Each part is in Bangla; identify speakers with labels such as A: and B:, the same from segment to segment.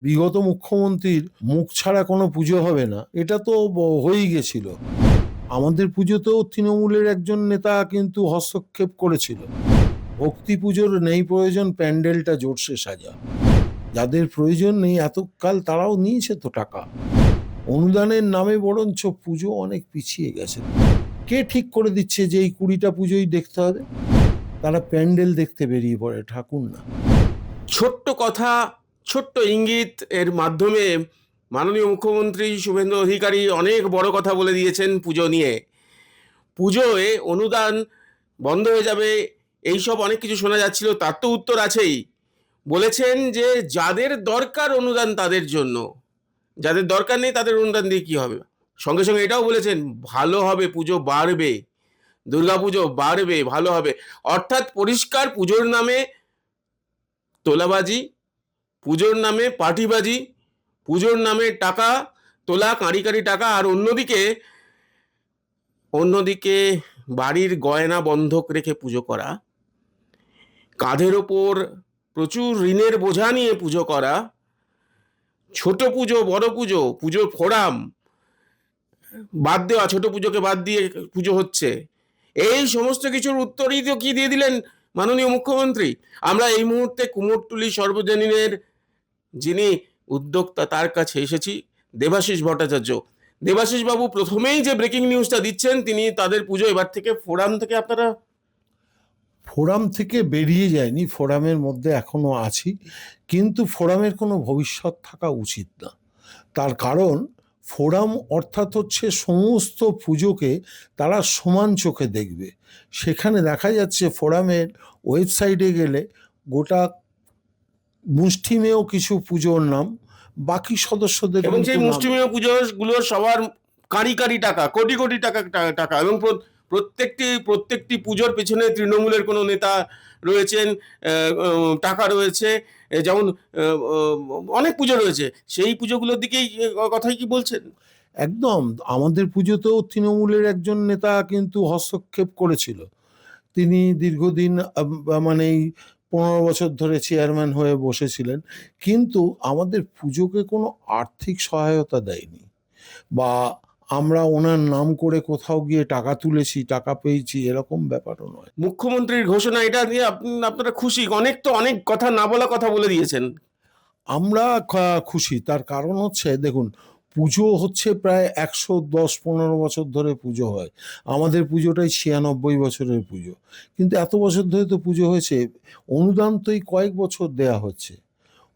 A: বিগত মুখ্যমন্ত্রীর মুখ ছাড়া কোনো পুজো হবে না, এটা তো হয়েই গেছিল। আমাদের পুজোতেও তৃণমূলের একজন নেতা কিন্তু হস্তক্ষেপ করেছিল। ভক্তি পুজোর নেই প্রয়োজন, প্যান্ডেলটা জোরসে সাজা। যাদের প্রয়োজন নেই এতকাল তারাও নিয়েছে তো টাকা। অনুদানের নামে বরঞ্চ পুজো অনেক পিছিয়ে গেছে। কে ঠিক করে দিচ্ছে যে এই 20টা পুজোই দেখতে হবে? তারা প্যান্ডেল দেখতে বেরিয়ে পড়ে, ঠাকুর না।
B: ছোট্ট কথা, ছোট্ট ইঙ্গিত এর মাধ্যমে মাননীয় মুখ্যমন্ত্রী শুভেন্দু অধিকারী অনেক বড় কথা বলে দিয়েছেন পুজো নিয়ে। পুজোয় অনুদান বন্ধ হয়ে যাবে, এইসব অনেক কিছু শোনা যাচ্ছিল, তার তো উত্তর আছেই। বলেছেন যে যাদের দরকার অনুদান তাদের জন্য, যাদের দরকার নেই তাদের অনুদান দিয়ে কী হবে। সঙ্গে সঙ্গে এটাও বলেছেন ভালো হবে, পুজো বাড়বে, দুর্গাপুজো বাড়বে, ভালো হবে। অর্থাৎ পরিষ্কার পুজোর নামে তোলাবাজি, পুজোর নামে পার্টিবাজি, পুজোর নামে টাকা তোলা, কাঁড়ি কাঁড়ি টাকা। আর অন্যদিকে বাড়ির গয়না বন্ধক রেখে পুজো করা, কাঁধের ওপর প্রচুর ঋণের বোঝা নিয়ে পুজো করা, ছোট পুজো বড় পুজো, পুজোর ফোরাম বাদ দেওয়া, ছোট পুজোকে বাদ দিয়ে পুজো হচ্ছে, এই সমস্ত কিছুর উত্তরই তো কি দিয়ে দিলেন মাননীয় মুখ্যমন্ত্রী। আমরা এই মুহূর্তে কুমোরটুলি সর্বজনীনের যিনি উদ্যোক্তা তার কাছে এসেছি, দেবাশিস ভট্টাচার্য। দেবাশিস বাবু, প্রথমেই যে ব্রেকিং নিউজটা দিচ্ছেন, তিনি তাদের পুজো এবার থেকে ফোরাম থেকে আপনারা।
A: ফোরাম থেকে বেরিয়ে যায়নি, ফোরামের মধ্যে এখনো আছি, কিন্তু ফোরামের কোনো ভবিষ্যৎ থাকা উচিত না। তার কারণ ফোরাম অর্থাৎ হচ্ছে সমস্ত পুজোকে তারা সমান চোখে দেখবে। সেখানে দেখা যাচ্ছে ফোরামের ওয়েবসাইটে গেলে গোটা মুষ্টিমেয় কিছু পুজোর নাম, বাকি সদস্যদের
B: এবং সেই মুষ্টিমেয় পুজোগুলো সবার কাঁড়ি কাঁড়ি টাকা, কোটি কোটি টাকা টাকা। এবং প্রত্যেকটি পুজোর পেছনে তৃণমূলের কোনো নেতা রয়েছেন, টাকা রয়েছে। যেমন অনেক পুজো রয়েছে, সেই পুজোগুলোর দিকেই কথাই কি বলছেন?
A: একদম। আমাদের পুজোতেও তৃণমূলের একজন নেতা কিন্তু হস্তক্ষেপ করেছিল। তিনি দীর্ঘদিন মানে এই 15 বছর ধরে চেয়ারম্যান হয়ে বসেছিলেন, কিন্তু আমাদের পুজোকে কোনো আর্থিক সহায়তা দেয়নি, বা আমরা ওনার নাম করে কোথাও গিয়ে টাকা তুলেছি, টাকা পেয়েছি, এরকম ব্যাপারও নয়।
B: মুখ্যমন্ত্রীর ঘোষণা, এটা নিয়ে আপনারা খুশি? অনেক কথা, না বলা কথা বলে দিয়েছেন।
A: আমরা খুশি। তার কারণ হচ্ছে, দেখুন, পুজো হচ্ছে প্রায় 110-15 বছর ধরে পুজো হয়। আমাদের পুজোটাই 96 বছরের পুজো, কিন্তু এত বছর ধরে তো পুজো হয়েছে। অনুদান তো এই কয়েক বছর দেয়া হচ্ছে।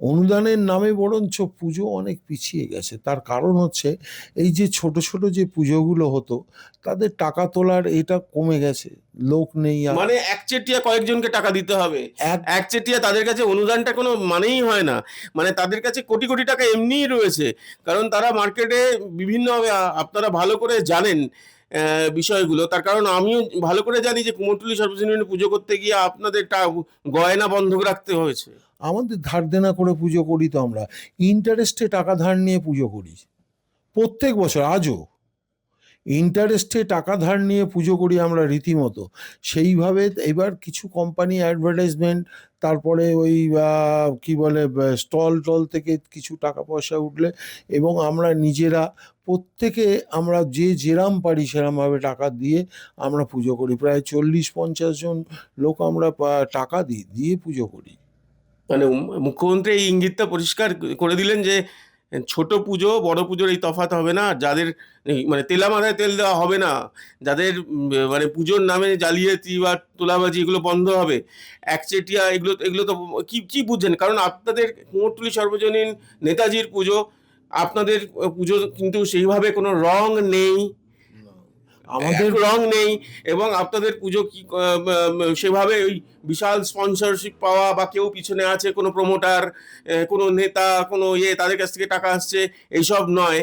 A: অনুদানের নামে বরঞ্চ পুজো অনেক পিছিয়ে গেছে। তার কারণ হচ্ছে এই যে ছোট ছোট যে পুজোগুলো হতো, তাদের টাকা তোলার এটা কমে গেছে, লোক নেই আর।
B: মানে একচেটিয়া কয়েকজনকে টাকা দিতে হবে, একচেটিয়া তাদের কাছে অনুদানটা কোনো মানেই হয় না। মানে তাদের কাছে কোটি কোটি টাকা এমনিই রয়েছে, কারণ তারা মার্কেটে বিভিন্নভাবে, আপনারা ভালো করে জানেন বিষয়গুলো। তার কারণ আমিও ভালো করে জানি যে কুমোরটুলি সর্বজনীনে পুজো করতে গিয়ে আপনাদের গয়না বন্ধক রাখতে হয়েছে।
A: আমাদের ধার দেনা করে পুজো করি তো আমরা, ইন্টারেস্টে টাকা ধার নিয়ে পুজো করি প্রত্যেক বছর। আজও ইন্টারেস্টে টাকা ধার নিয়ে পুজো করি আমরা রীতিমতো। সেইভাবে এবার কিছু কোম্পানি অ্যাডভার্টাইজমেন্ট, তারপরে ওই কি বলে স্টল টল থেকে কিছু টাকা পয়সা উঠলে, এবং আমরা নিজেরা প্রত্যেকে আমরা যে যেরাম পারি সেরামভাবে টাকা দিয়ে আমরা পুজো করি। প্রায় 40-50 জন লোক আমরা টাকা দিয়ে পুজো করি।
B: মানে মুখ্যমন্ত্রী এই ইঙ্গিতটা পরিষ্কার করে দিলেন যে ছোট পুজো বড় পুজোর এই তফাৎ হবে না, যাদের মানে তেলা মাথায় তেল দেওয়া হবে না, যাদের মানে পুজোর নামে জালিয়াতি বা তোলাবাজি এগুলো বন্ধ হবে, একচেটিয়া এগুলো এগুলো তো কি কি বুঝছেন? কারণ আপনাদের কুমোরটুলি সর্বজনীন নেতাজির পুজো, আপনাদের পুজো কিন্তু সেইভাবে কোনো রং নেই, আমাদের রং নেই। এবং আপনাদের পুজো কি সেভাবে ওই বিশাল স্পন্সরশিপ পাওয়া বা কেউ পিছনে আছে, কোনো প্রমোটার, কোনো নেতা, কোনো তাদের কাছ থেকে টাকা আসছে, এইসব নয়।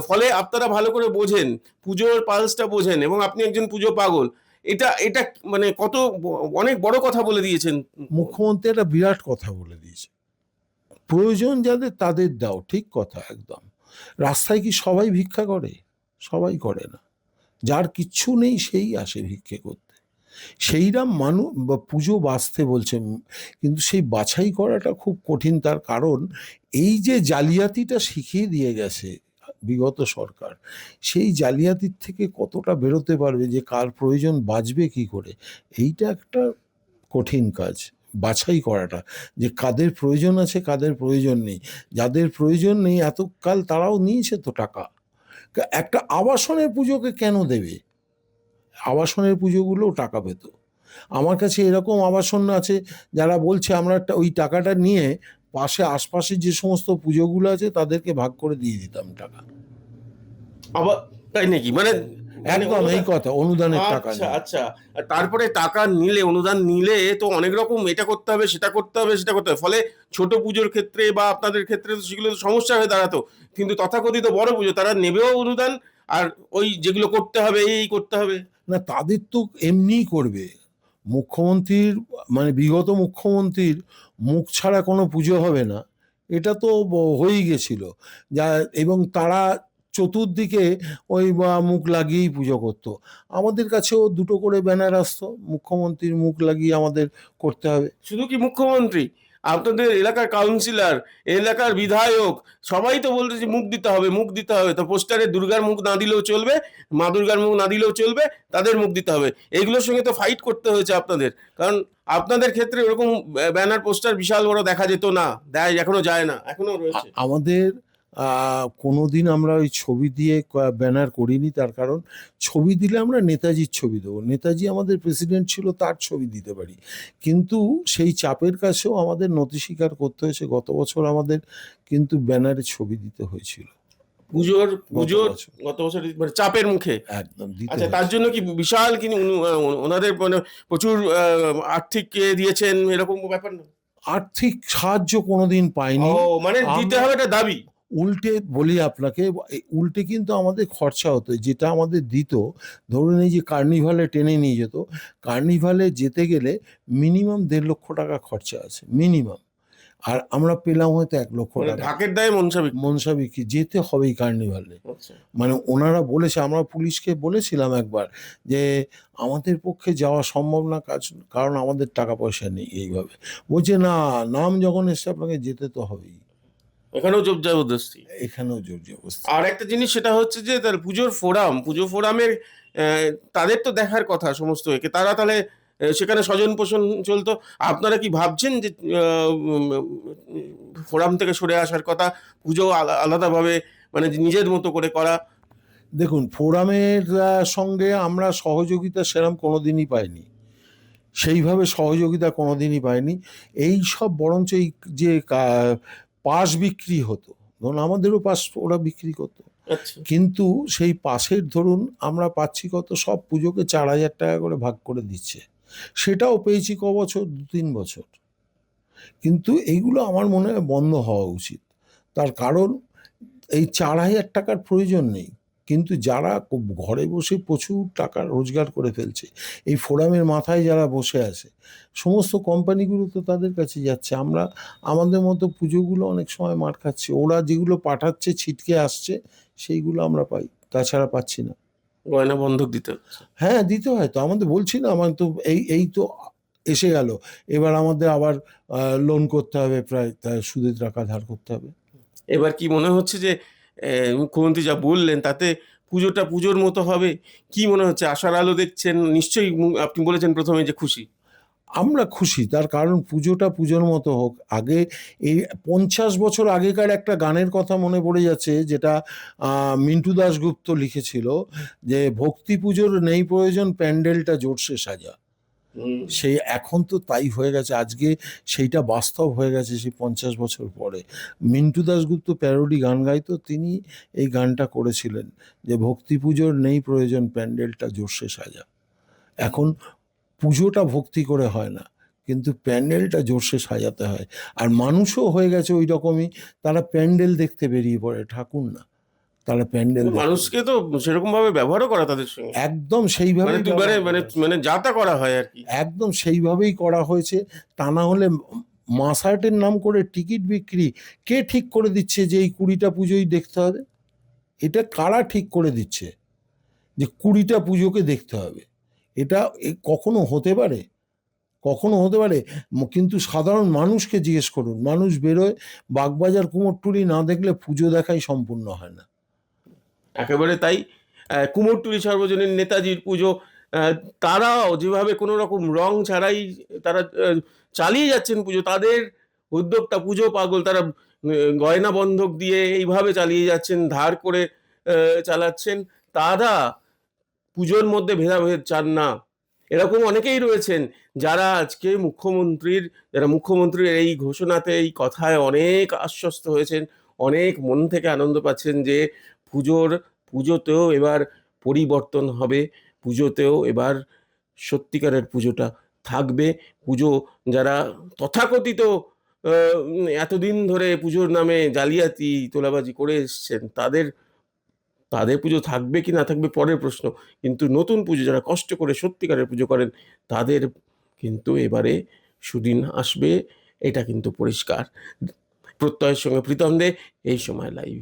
B: ফলে আপনারা ভালো করে বোঝেন, পুজোর পালসটা বোঝেন, এবং আপনি একজন পুজো পাগল। এটা এটা মানে অনেক বড় কথা বলে দিয়েছেন
A: মুখ্যমন্ত্রী। একটা বিরাট কথা বলে দিয়েছে, প্রয়োজন যাদের তাদের দাও, ঠিক কথা একদম। রাস্তায় কি সবাই ভিক্ষা করে? সবাই করে না। যার কিচ্ছু নেই সেই আসে ভিক্ষে করতে। সেইরাম মানুষ বা পুজো বাঁচতে বলছে, কিন্তু সেই বাছাই করাটা খুব কঠিন। তার কারণ এই যে জালিয়াতিটা শিখিয়ে দিয়ে গেছে বিগত সরকার, সেই জালিয়াতির থেকে কতটা বেরোতে পারবে, যে কার প্রয়োজন বাঁচবে কি করে, এইটা একটা কঠিন কাজ বাছাই করাটা, যে কাদের প্রয়োজন আছে কাদের প্রয়োজন নেই। যাদের প্রয়োজন নেই এতকাল তারাও নিয়েছে তো টাকা। একটা আবাসনের পুজোকে কেন দেবে? আবাসনের পুজোগুলোও টাকা পেত। আমার কাছে এরকম আবাসন আছে যারা বলছে আমরা ওই টাকাটা নিয়ে পাশে আশপাশে যে সমস্ত পুজোগুলো আছে তাদেরকে ভাগ করে দিয়ে দিতাম টাকা।
B: আবার তাই নাকি? মানে
A: একদম এই কথা, অনুদানের টাকা
B: আচ্ছা
A: নিয়ে।
B: আচ্ছা। আর তারপরে টাকা নিলে, অনুদান নিলে তো অনেক রকম এটা করতে হবে, সেটা করতে হবে, সেটা করতে হবে, ফলে ছোট পুজোর ক্ষেত্রে বা আপনাদের ক্ষেত্রে তো সেগুলো তো সমস্যা হয়ে দাঁড়াতো। কিন্তু তথাকথিত বড় পুজো তারা নেবেও অনুদান, আর ওই যেগুলো করতে হবে এই করতে হবে।
A: না, তাদের তো এমনিই করবে। মুখ্যমন্ত্রীর মানে বিগত মুখ্যমন্ত্রীর মুখ ছাড়া কোনো পুজো হবে না, এটা তো হয়েই গেছিল। যা এবং তারা চতুর্দিকে ওই মুখ লাগিয়েই পুজো করতো। আমাদের কাছেও দুটো করে ব্যানার আসতো, মুখ্যমন্ত্রীর মুখ লাগিয়ে আমাদের করতে হবে।
B: শুধু কি মুখ্যমন্ত্রী, আপনাদের এলাকার কাউন্সিলর, এলাকার বিধায়ক, সবাই তো বলতে যে মুখ দিতে হবে, মুখ দিতে হবে। তো পোস্টারে দুর্গার মুখ না দিলেও চলবে, মা দুর্গার মুখ না দিলেও চলবে, তাদের মুখ দিতে হবে। এইগুলোর সঙ্গে তো ফাইট করতে হয়েছে আপনাদের, কারণ আপনাদের ক্ষেত্রে ওরকম ব্যানার পোস্টার বিশাল বড় দেখা যেত না, দেয় এখনো যায় না, এখনো রয়েছে।
A: আমাদের কোনোদিন আমরা ওই ছবি দিয়ে ব্যানার করিনি। তার কারণ ছবি দিলে আমরা নেতাজির ছবি দেবো, নেতাজি আমাদের প্রেসিডেন্ট ছিল, তার ছবি দিতে পারি। কিন্তু সেই চাপের কাছেও আমাদের নতি স্বীকার করতে হয়েছে। গত বছর আমাদের কিন্তু ব্যানারে ছবি দিতে হয়েছিল,
B: পুজোর
A: গত বছর।
B: গত বছর মানে চাপের মুখে।
A: একদম দিতে
B: আচ্ছা, তার
A: হয়েছে।
B: জন্য কি বিশাল কি ওনাদের মানে প্রচুর আর্থিক দিয়েছেন এরকম ব্যাপার না?
A: আর্থিক সাহায্য কোনোদিন পাইনি।
B: ও, মানে দিতে
A: আমরা
B: হবে এটা দাবি।
A: উল্টে বলি আপনাকে, উল্টে কিন্তু আমাদের খরচা হতো, যেটা আমাদের দিত। ধরুন এই যে কার্নিভালে টেনে নিয়ে যেত, কার্নিভালে যেতে গেলে মিনিমাম 1.5 লক্ষ টাকা খরচা আছে মিনিমাম, আর আমরা পেলাম হয়তো 1 লক্ষ
B: মানে
A: টাকা।
B: ঢাকের দায়ে মনসা বিক্রি।
A: মনসা বিক্রি যেতে হবেই কার্নিভালে।
B: আচ্ছা।
A: মানে ওনারা বলেছে, আমরা পুলিশকে বলেছিলাম একবার যে আমাদের পক্ষে যাওয়া সম্ভব না, কারণ আমাদের টাকা পয়সা নেই। এইভাবে বলছে না, নাম যখন এসছে আপনাকে যেতে তো হবেই।
B: এখানেও জোর জবরদস্তি।
A: এখানেও জোর জবরদস্তি।
B: আর একটা জিনিস সেটা হচ্ছে যে তার পুজো ফোরামের তাদের তো দেখার কথা সমস্ত একে, তারা তাহলে সেখানে স্বজন পোষণ চলতো। আপনারা কি ভাবছেন যে ফোরাম থেকে সরে আসার কথা, পুজো আলাদাভাবে মানে নিজের মতো করে করা?
A: দেখুন, ফোরামের সঙ্গে আমরা সহযোগিতা সেরকম কোনোদিনই পাইনি, সেইভাবে সহযোগিতা কোনোদিনই পাইনি। এই সব বরঞ্চ এই যে পাস বিক্রি হতো, ধরুন আমাদেরও পাস ওরা বিক্রি করতো,
B: আচ্ছা।
A: কিন্তু সেই পাশের ধরুন আমরা পাচ্ছি কত, সব পুজোকে 4,000 টাকা করে ভাগ করে দিচ্ছে। সেটাও পেয়েছি ক বছর, 2-3 বছর। কিন্তু এইগুলো আমার মনে হয় বন্ধ হওয়া উচিত। তার কারণ এই 4,000 টাকার প্রয়োজন নেই, কিন্তু যারা ঘরে বসে প্রচুর টাকা রোজগার করে ফেলছে, এই ফোরামের মাথায় যারা বসে আছে, সমস্ত কোম্পানিগুলো তো তাদের কাছে যাচ্ছে। আমরা আমাদের মতো পুজোগুলো অনেক সময় মার খাচ্ছি, ওরা যেগুলো পাঠাচ্ছে ছিটকে আসছে সেইগুলো আমরা পাই, তাছাড়া পাচ্ছি না।
B: গয়না বন্ধক দিতে হচ্ছে।
A: হ্যাঁ, দিতে হয় তো, আমাদের বলছি না, আমার তো এই তো এসে গেল, এবার আমাদের আবার লোন করতে হবে, প্রায় সুদের টাকা ধার করতে হবে।
B: এবার কি মনে হচ্ছে যে মুখ্যমন্ত্রী যা বললেন তাতে পুজোটা পুজোর মতো হবে? কি মনে হচ্ছে, আশার আলো দেখছেন? নিশ্চয়ই আপনি বলেছেন প্রথমে যে খুশি।
A: আমরা খুশি, তার কারণ পুজোটা পুজোর মতো হোক। আগে এই 50 বছর আগেকার একটা গানের কথা মনে পড়ে যাচ্ছে, যেটা মিন্টু দাশগুপ্ত লিখেছিল, যে ভক্তি পুজোর নেই প্রয়োজন, প্যান্ডেলটা জোরসে সাজা। সেই এখন তো তাই হয়ে গেছে, আজকে সেইটা বাস্তব হয়ে গেছে। সেই 50 বছর পরে মিন্টু দাশগুপ্ত প্যারোডি গান গাইতো, তিনি এই গানটা করেছিলেন যে ভক্তি পুজোর নেই প্রয়োজন, প্যান্ডেলটা জোরসে সাজা। এখন পুজোটা ভক্তি করে হয় না, কিন্তু প্যান্ডেলটা জোরসে সাজাতে হয়। আর মানুষও হয়ে গেছে ওই রকমই, তারা প্যান্ডেল দেখতে বেরিয়ে পড়ে, ঠাকুর না। তারা প্যান্ডেল
B: মানুষকে তো সেরকম ভাবে ব্যবহারও করা তাদের সঙ্গে,
A: একদম সেইভাবে
B: মানে মানে যাতা করা হয় আর কি।
A: একদম সেইভাবেই করা হয়েছে। তা না হলে মাসার্টের নাম করে টিকিট বিক্রি, কে ঠিক করে দিচ্ছে যে এই 20টা পুজোই দেখতে হবে? এটা কারা ঠিক করে দিচ্ছে যে 20টা পুজোকে দেখতে হবে? এটা কখনো হতে পারে? কখনো হতে পারে? কিন্তু সাধারণ মানুষকে জিজ্ঞেস করুন, মানুষ বেরোয়, বাগবাজার কুমোরটুলি না দেখলে পুজো দেখাই সম্পূর্ণ হয় না।
B: একেবারে তাই। কুমোরটুলি সর্বজনীন নেতাজির পুজো, তারাও যেভাবে কোনো রকম রং ছাড়াই তারা চালিয়ে যাচ্ছেন পুজো, তাদের উদ্যোক্তা পুজো পাগল, তারা গয়না বন্ধক দিয়ে এইভাবে চালিয়ে যাচ্ছেন, ধার করে চালাচ্ছেন। তারা পুজোর মধ্যে ভেদাভেদ চান না। এরকম অনেকেই রয়েছেন যারা আজকে মুখ্যমন্ত্রীর এই ঘোষণাতে, এই কথায় অনেক আশ্বস্ত হয়েছেন, অনেক মন থেকে আনন্দ পাচ্ছেন যে পুজোতেও এবার পরিবর্তন হবে, পুজোতেও এবার সত্যিকারের পুজোটা থাকবে। পুজো যারা তথাকথিত এতদিন ধরে পুজোর নামে জালিয়াতি তোলাবাজি করে এসছেন, তাদের তাদের পুজো থাকবে কি না থাকবে পরের প্রশ্ন, কিন্তু নতুন পুজো যারা কষ্ট করে সত্যিকারের পুজো করেন, তাদের কিন্তু এবারে সুদিন আসবে, এটা কিন্তু পরিষ্কার। প্রত্যয়ের সঙ্গে প্রীতম দে, এই সময় লাইভ।